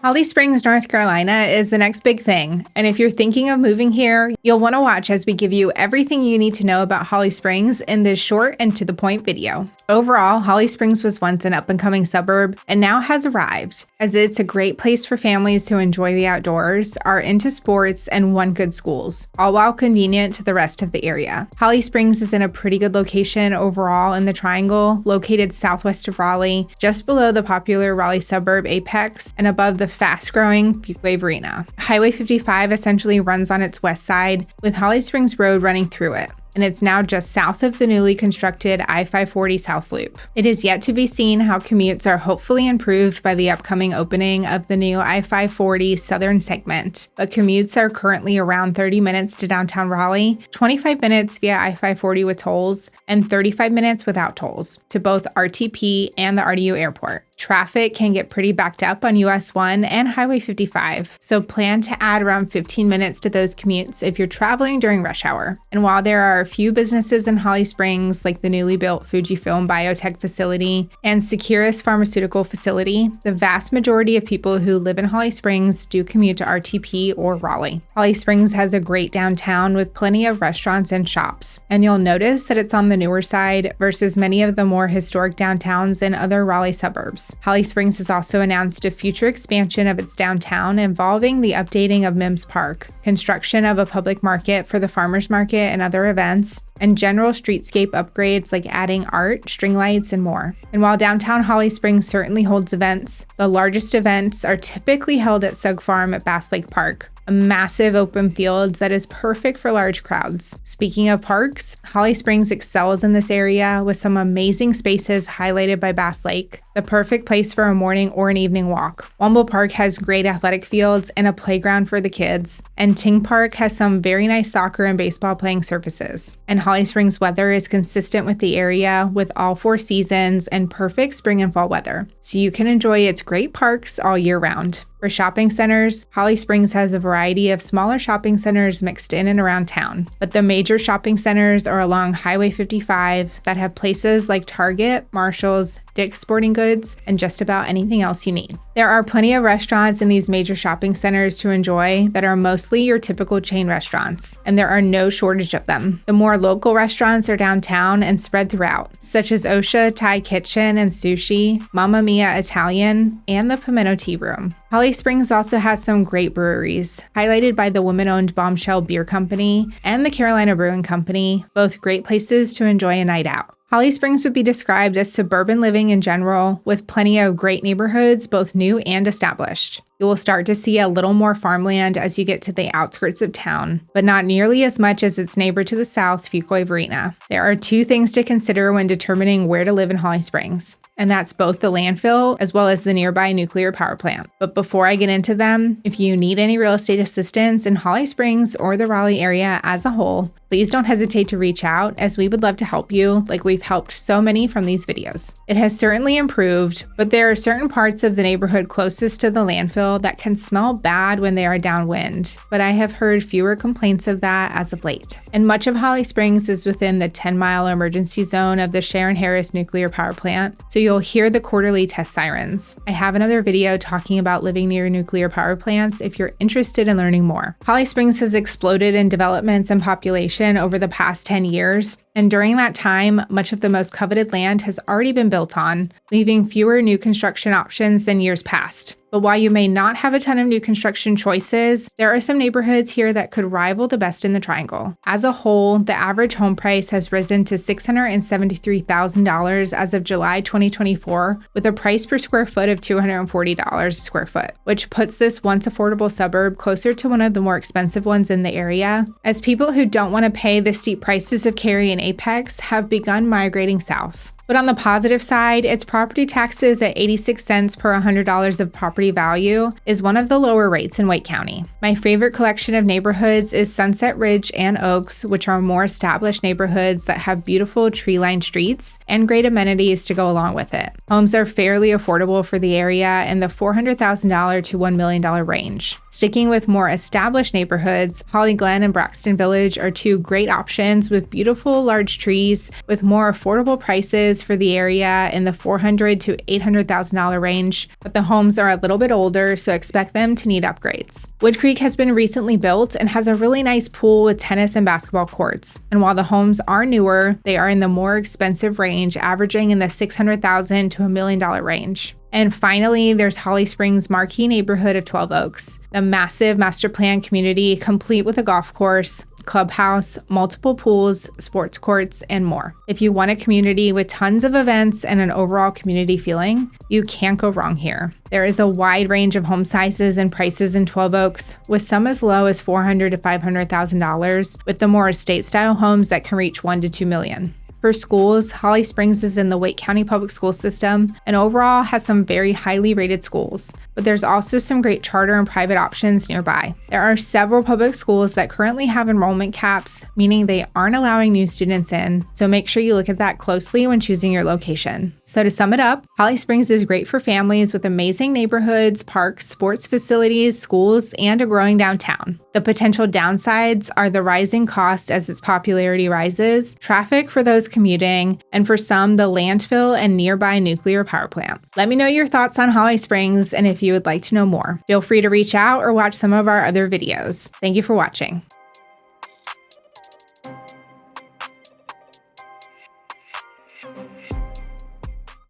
Holly Springs, North Carolina is the next big thing, and if you're thinking of moving here, you'll want to watch as we give you everything you need to know about Holly Springs in this short and to-the-point video. Overall, Holly Springs was once an up-and-coming suburb and now has arrived, as it's a great place for families who enjoy the outdoors, are into sports, and want good schools, all while convenient to the rest of the area. Holly Springs is in a pretty good location overall in the Triangle, located southwest of Raleigh, just below the popular Raleigh suburb Apex, and above the fast-growing Fuquay Arena. Highway 55 essentially runs on its west side, with Holly Springs Road running through it, and it's now just south of the newly constructed I-540 South Loop. It is yet to be seen how commutes are hopefully improved by the upcoming opening of the new I-540 southern segment, but commutes are currently around 30 minutes to downtown Raleigh, 25 minutes via I-540 with tolls, and 35 minutes without tolls to both RTP and the RDU airport. Traffic can get pretty backed up on US 1 and Highway 55, so plan to add around 15 minutes to those commutes if you're traveling during rush hour. And while there are a few businesses in Holly Springs, like the newly built Fujifilm Biotech facility and Securus Pharmaceutical facility, the vast majority of people who live in Holly Springs do commute to RTP or Raleigh. Holly Springs has a great downtown with plenty of restaurants and shops, and you'll notice that it's on the newer side versus many of the more historic downtowns in other Raleigh suburbs. Holly Springs has also announced a future expansion of its downtown involving the updating of Mims Park, construction of a public market for the farmers market and other events, and general streetscape upgrades like adding art, string lights, and more. And while downtown Holly Springs certainly holds events, the largest events are typically held at Sug Farm at Bass Lake Park, a massive open field that is perfect for large crowds. Speaking of parks, Holly Springs excels in this area with some amazing spaces highlighted by Bass Lake, the perfect place for a morning or an evening walk. Womble Park has great athletic fields and a playground for the kids, and Ting Park has some very nice soccer and baseball playing surfaces. And Holly Springs weather is consistent with the area with all 4 seasons and perfect spring and fall weather, so you can enjoy its great parks all year round. For shopping centers, Holly Springs has a variety of smaller shopping centers mixed in and around town, but the major shopping centers are along Highway 55 that have places like Target, Marshall's, Dick's Sporting Goods, and just about anything else you need. There are plenty of restaurants in these major shopping centers to enjoy that are mostly your typical chain restaurants, and there are no shortage of them. The more local restaurants are downtown and spread throughout, such as Osha Thai Kitchen and Sushi, Mamma Mia Italian, and the Pimento Tea Room. Holly Springs also has some great breweries, highlighted by the women-owned Bombshell Beer Company and the Carolina Brewing Company, both great places to enjoy a night out. Holly Springs would be described as suburban living in general, with plenty of great neighborhoods, both new and established. You will start to see a little more farmland as you get to the outskirts of town, but not nearly as much as its neighbor to the south, Fuquay Arena. There are 2 things to consider when determining where to live in Holly Springs, and that's both the landfill as well as the nearby nuclear power plant. But before I get into them, if you need any real estate assistance in Holly Springs or the Raleigh area as a whole, please don't hesitate to reach out, as we would love to help you like we've helped so many from these videos. It has certainly improved, but there are certain parts of the neighborhood closest to the landfill that can smell bad when they are downwind, but I have heard fewer complaints of that as of late. And much of Holly Springs is within the 10-mile emergency zone of the Sharon Harris nuclear power plant, so you'll hear the quarterly test sirens. I have another video talking about living near nuclear power plants if you're interested in learning more. Holly Springs has exploded in developments and population over the past 10 years, and during that time, much of the most coveted land has already been built on, leaving fewer new construction options than years past. But while you may not have a ton of new construction choices, there are some neighborhoods here that could rival the best in the Triangle. As a whole, the average home price has risen to $673,000 as of July 2024, with a price per square foot of $240 a square foot, which puts this once affordable suburb closer to one of the more expensive ones in the area, as people who don't want to pay the steep prices of Cary and Apex have begun migrating south. But on the positive side, its property taxes at 86 cents per $100 of property value is one of the lower rates in Wake County. My favorite collection of neighborhoods is Sunset Ridge and Oaks, which are more established neighborhoods that have beautiful tree-lined streets and great amenities to go along with it. Homes are fairly affordable for the area in the $400,000 to $1 million range. Sticking with more established neighborhoods, Holly Glen and Braxton Village are 2 great options with beautiful large trees with more affordable prices prices for the area in the $400,000 to $800,000 range, but the homes are a little bit older, so expect them to need upgrades. Wood Creek has been recently built and has a really nice pool with tennis and basketball courts. And while the homes are newer, they are in the more expensive range, averaging in the $600,000 to $1 million range. And finally, there's Holly Springs' marquee neighborhood of 12 Oaks, the massive master plan community complete with a golf course, clubhouse, multiple pools, sports courts, and more. If you want a community with tons of events and an overall community feeling, you can't go wrong here. There is a wide range of home sizes and prices in 12 Oaks, with some as low as $400,000 to $500,000, with the more estate-style homes that can reach $1 to $2 million. For schools, Holly Springs is in the Wake County Public School System and overall has some very highly rated schools, but there's also some great charter and private options nearby. There are several public schools that currently have enrollment caps, meaning they aren't allowing new students in, so make sure you look at that closely when choosing your location. So to sum it up, Holly Springs is great for families with amazing neighborhoods, parks, sports facilities, schools, and a growing downtown. The potential downsides are the rising cost as its popularity rises, traffic for those commuting, and for some, the landfill and nearby nuclear power plant. Let me know your thoughts on Holly Springs and if you would like to know more. Feel free to reach out or watch some of our other videos. Thank you for watching.